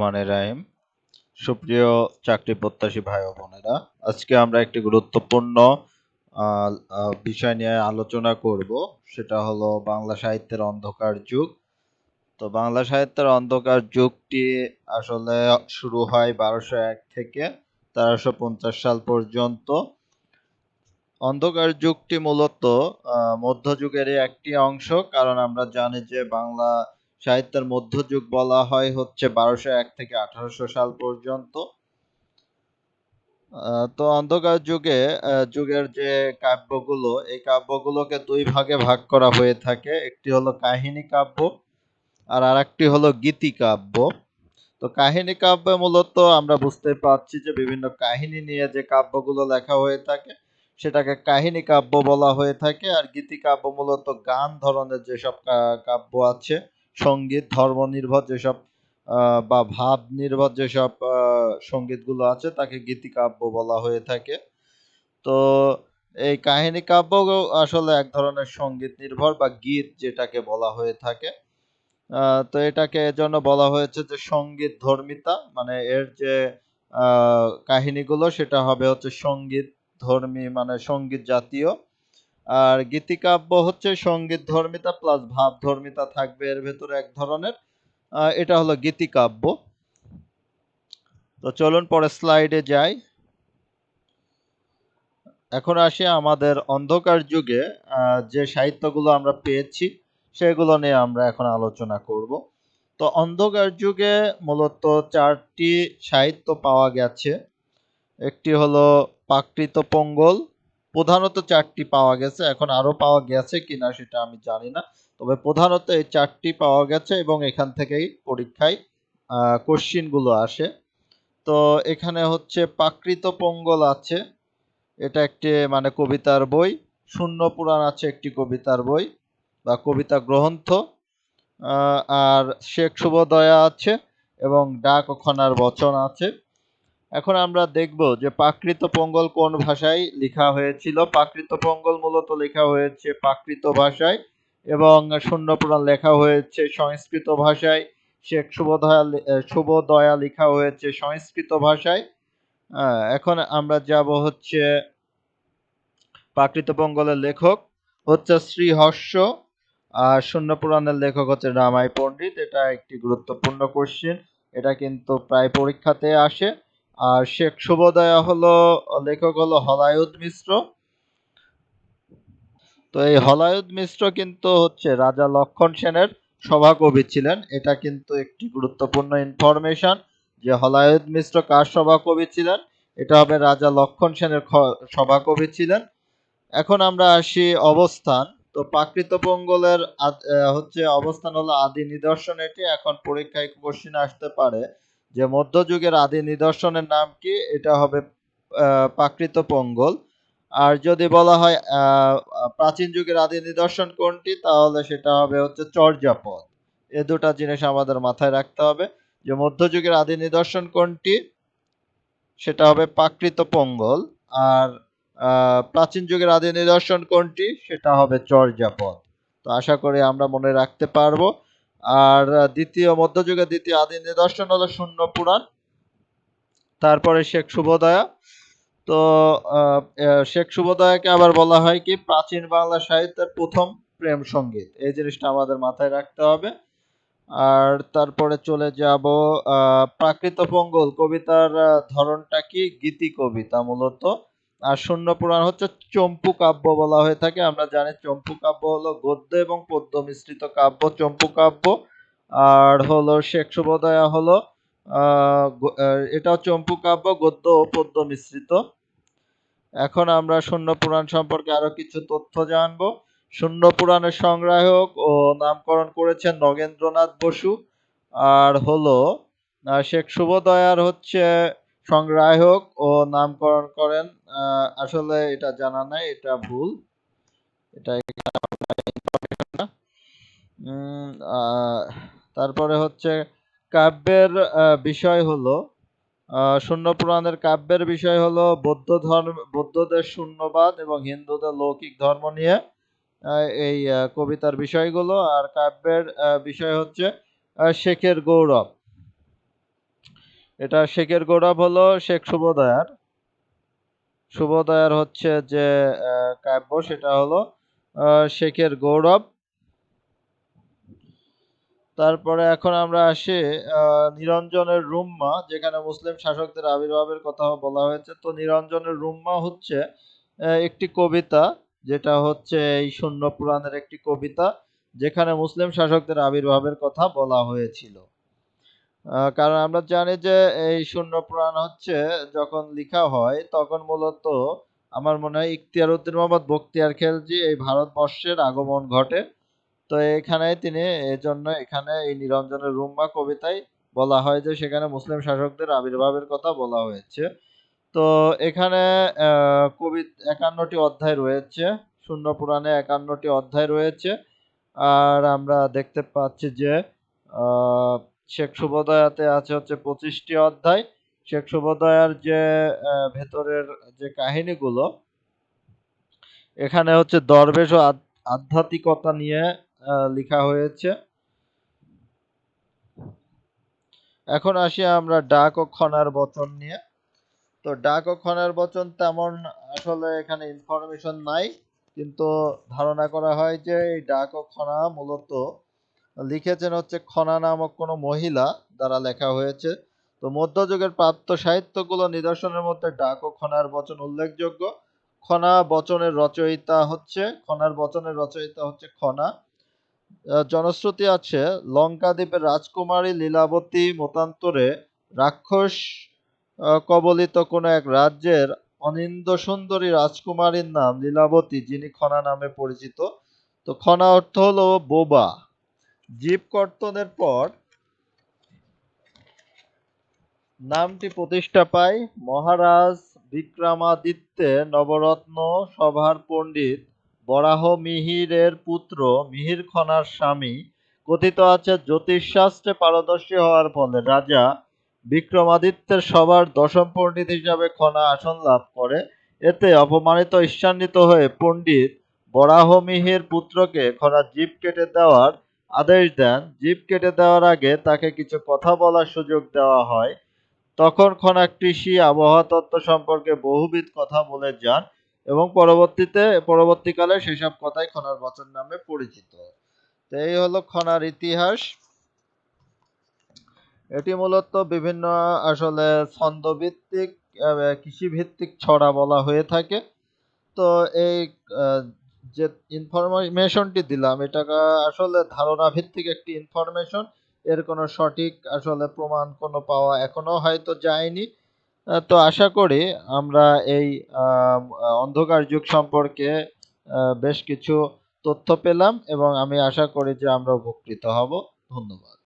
মানে রাহিম সুপ্রিয় চাকরি প্রত্যাশী ভাই ও বোনেরা, আজকে আমরা একটি গুরুত্বপূর্ণ বিষয় নিয়ে আলোচনা করব। সেটা হলো বাংলা সাহিত্যের অন্ধকার যুগ। তো বাংলা সাহিত্যের অন্ধকার যুগটি আসলে শুরু হয় 1201 থেকে 1350 সাল পর্যন্ত। অন্ধকার যুগটি মূলত মধ্যযুগেরই একটি অংশ, কারণ আমরা জানি যে বাংলা সাহিত্যের মধ্যযুগ বলা হয় হচ্ছে 1201 থেকে 1800 সাল পর্যন্ত। তো অন্ধকার যুগের যে কাব্যগুলো, এই কাব্যগুলোকে দুই ভাগে ভাগ করা হয়ে থাকে। একটি হলো কাহিনী কাব্য আর আরেকটি হলো গীতিকাব্য। তো কাহিনী কাব্যে মূলত আমরা বুঝতে পারছি যে বিভিন্ন কাহিনী নিয়ে যে কাব্যগুলো লেখা হয়ে থাকে সেটাকে কাহিনী কাব্য বলা হয়ে থাকে। আর গীতিকাব্য মূলত গান ধরনের যেসব কাব্য আছে, সঙ্গীত ধর্ম নির্ভর যেসব বা ভাব নির্ভর যেসব সঙ্গীতগুলো আছে তাকে গীতিকাব্য বলা হয়ে থাকে। তো এই কাহিনী কাব্য আসলে এক ধরনের সঙ্গীত নির্ভর বা গীত যেটাকে বলা হয়ে থাকে। তো এটাকে এজন্য বলা হয়েছে যে সঙ্গীত ধর্মিতা, মানে এর যে কাহিনীগুলো সেটা হবে হচ্ছে সঙ্গীত ধর্মী, মানে সঙ্গীত জাতীয়। আর গীতিকাব্য হচ্ছে সঙ্গীত ধর্মিতা প্লাস ভাব ধর্মিতা থাকবে এর ভেতরে এক ধরনের। এটা হলো গীতিকাব্য। তো চলুন পরে স্লাইডে যাই। এখন আসি আমাদের অন্ধকার যুগে যে সাহিত্যগুলো আমরা পেয়েছি সেগুলো নিয়ে আমরা এখন আলোচনা করব। তো অন্ধকার যুগে মূলত চারটি সাহিত্য পাওয়া গেছে। একটি হলো প্রাকৃত পঙ্গল, প্রধানত চারটি পাওয়া গেছে, এখন আরো পাওয়া গেছে কিনা সেটা আমি জানি না, তবে প্রধানত এই চারটি পাওয়া গেছে এবং এখান থেকেই পরীক্ষায় কোশ্চিন গুলো আসে। তো এখানে হচ্ছে প্রাকৃত পঙ্গল আছে, এটা একটি মানে কবিতার বই। শূন্য পুরাণ আছে একটি কবিতার বই বা কবিতা গ্রন্থ। আর শেখ শুভদয়া আছে এবং ডাক ও খনার বচন আছে। এখন আমরা দেখব যে প্রাকৃত পঙ্গল কোন ভাষায় লেখা হয়েছিল। প্রাকৃত পঙ্গল মূলত লেখা হয়েছে প্রাকৃত ভাষায় এবং শূন্য পুরাণ লেখা হয়েছে সংস্কৃত ভাষায়। শেখ শুভদয়া লেখা হয়েছে সংস্কৃত ভাষায়। এখন আমরা যাব হচ্ছে প্রাকৃত পঙ্গলের লেখক হচ্ছে শ্রীহর্ষ আর শূন্য পুরাণের লেখক হচ্ছে রামাই পণ্ডিত। এটা একটি গুরুত্বপূর্ণ কোশ্চেন, এটা কিন্তু প্রায় পরীক্ষাতে আসে। আর শেখ শুভদয়া হলো লেখক হলো হলায়ুদ মিশ্র। তো এই হলায়ুদ মিশ্র কিন্তু হচ্ছে রাজা লক্ষণ সেনের সভাকবি ছিলেন। এটা কিন্তু একটি গুরুত্বপূর্ণ ইনফরমেশন যে হলায়ুদ মিশ্র কার সভাকবি ছিলেন। এটা হবে রাজা লক্ষণ সেনের সভাকবি ছিলেন। এখন আমরা আসি অবস্থান। তো প্রাকৃত পঙ্গলের হচ্ছে অবস্থান হলো আদি নিদর্শন। এটি এখন পরীক্ষায় কোশ্চিন আসতে পারে যে মধ্যযুগের আদি নিদর্শনের নাম কি, এটা হবে প্রাকৃত পঙ্গল। আর যদি বলা হয় প্রাচীন যুগের আদি নিদর্শন কোনটি, তাহলে সেটা হবে হচ্ছে চর্যাপদ। এ দুটা জিনিস আমাদের মাথায় রাখতে হবে যে মধ্যযুগের আদি নিদর্শন কোনটি, সেটা হবে প্রাকৃত পঙ্গল। আর প্রাচীন যুগের আদি নিদর্শন কোনটি, সেটা হবে চর্যাপদ। তো আশা করি আমরা মনে রাখতে পারবো। আর মধ্যযুগের দ্বিতীয় আদি নিদর্শন হলো শূন্য পুরাণ, তারপরে শেখ শুভদয়া। তো শেখ শুভদয়াকে আবার বলা হয় কি প্রাচীন বাংলা সাহিত্যের প্রথম প্রেম সঙ্গীত, এই জিনিসটা আমাদের মাথায় রাখতে হবে। আর তারপরে চলে যাব প্রাকৃত পঙ্গল কবিতার ধরনটা কি, গীতি কবিতা মূলত। আর শূন্য পুরাণ হচ্ছে চম্পু কাব্য বলা হয়ে থাকে। আমরা জানি চম্পু কাব্য হলো গদ্য এবং পদ্য মিশ্রিত কাব্য, চম্পু কাব্য। আর হলো শেখ শুভদয়া হলো এটাও চম্পু কাব্য, গদ্য ও পদ্য মিশ্রিত। এখন আমরা শূন্য পুরাণ সম্পর্কে আরো কিছু তথ্য জানবো। শূন্য পুরাণের সংগ্রাহক ও নামকরণ করেছেন নগেন্দ্রনাথ বসু। আর হলো শেখ শুভদয়ার হচ্ছে সংগ্রাহক ও নামকরণ করেন, আসলে এটা জানা নাই, এটা ভুল, এটা তারপরে হচ্ছে কাব্যের বিষয় হলো শূন্য পুরাণের কাব্যের বিষয় হলো বৌদ্ধদের শূন্যবাদ এবং হিন্দুদের লৌকিক ধর্ম নিয়ে এই কবিতার বিষয়গুলো। আর কাব্যের বিষয় হচ্ছে শেখের গৌরব। এটা শেখের গৌরব হলো শেখ শুভদয়ার হচ্ছে যে কাব্য, সেটা হলো শেখের গৌরব। তারপরে এখন আমরা আসি নিরঞ্জনের রুম্মা, যেখানে মুসলিম শাসকদের আবির্ভাবের কথা বলা হয়েছে। তো নিরঞ্জনের রুম্মা হচ্ছে একটি কবিতা, যেটা হচ্ছে এই শূন্য পুরাণের একটি কবিতা, যেখানে মুসলিম শাসকদের আবির্ভাবের কথা বলা হয়েছিল। কারণ আমরা জানি যে এই শূন্য পুরাণ হচ্ছে যখন লিখা হয় তখন মূলত আমার মনে হয় ইখতিয়ার উদ্দিন মোহাম্মদ বখতিয়ার খেলজি এই ভারতবর্ষের আগমন ঘটে। তো এখানে তিনি এজন্য এখানে এই নিরঞ্জনের রুম্মা কবিতায় বলা হয় যে সেখানে মুসলিম শাসকদের আবির্ভাবের কথা বলা হয়েছে। তো এখানে কবি 51টি অধ্যায় রয়েছে, শূন্য পুরাণে 51টি অধ্যায় রয়েছে। আর আমরা দেখতে পাচ্ছি যে আহ, শেখ শুভোদয়াতে আছে হচ্ছে 25টি অধ্যায়। শেখ শুভোদয়ার যে ভেতরের যে কাহিনীগুলো, এখানে হচ্ছে দরবেশ ও আধ্যাত্মিকতা নিয়ে লেখা হয়েছে। এখন আসি আমরা ডাক ও খনার বচন নিয়ে। তো ডাক ও খনার বচন তেমন আসলে এখানে ইনফরমেশন নাই, কিন্তু ধারণা করা হয় যে এই ডাক ও খনা মূলত লিখেছেন হচ্ছে খনা নামক কোনো মহিলা দ্বারা লেখা হয়েছে। তো মধ্যযুগের প্রাপ্ত সাহিত্যগুলো নিদর্শনের মধ্যে ডাক ও খনার বচন উল্লেখযোগ্য। খনার বচনের রচয়িতা হচ্ছে খনা। জনশ্রুতি আছে লঙ্কা দ্বীপের রাজকুমারী লীলাবতী মতান্তরে রাক্ষস কবলিত কোনো এক রাজ্যের অনিন্দ সুন্দরী রাজকুমারীর নাম লীলাবতী, যিনি খনা নামে পরিচিত। তো খনা অর্থ হলো বোবা। জীব কর্তনের পর নামটি প্রতিষ্ঠা পায় মহারাজ বিক্রমাদিত্যের নবরত্ন সভার পণ্ডিত বরাহ মিহিরের পুত্র মিহির খনার স্বামী। কথিত আছে জ্যোতিষশাস্ত্রে পারদর্শী হওয়ার ফলে রাজা বিক্রমাদিত্যের সভার দশম পণ্ডিত হিসাবে খনা আসন লাভ করে। এতে অপমানিত ঈর্ষান্বিত হয়ে পণ্ডিত বরাহমিহির পুত্রকে খনা জিভ কেটে দেওয়ার আদেশ দেন। জিভ কেটে দেওয়ার আগে তাকে কিছু কথা বলার সুযোগ দেওয়া হয়। তখন খনা কৃষি আবহাওয়া তত্ত্ব সম্পর্কে বহুবিধ কথা বলে যান এবং পরবর্তীকালে সেসব কথাই খনার বচন নামে পরিচিত। তো এই হলো খনার ইতিহাস। এটি মূলত বিভিন্ন আসলে ছন্দভিত্তিক কৃষিভিত্তিক ছড়া বলা হয়ে থাকে। তো এই আহ, যে ইনফরমেশনটি দিলাম, এটা আসলে ধারণা ভিত্তিক একটি ইনফরমেশন। এর কোনো সঠিক আসলে প্রমাণ কোনো পাওয়া এখনো হয়তো যায়নি। তো আশা করি আমরা এই অন্ধকার যুগ সম্পর্কে বেশ কিছু তথ্য পেলাম এবং আমি আশা করি যে আমরা উপকৃত হব। ধন্যবাদ।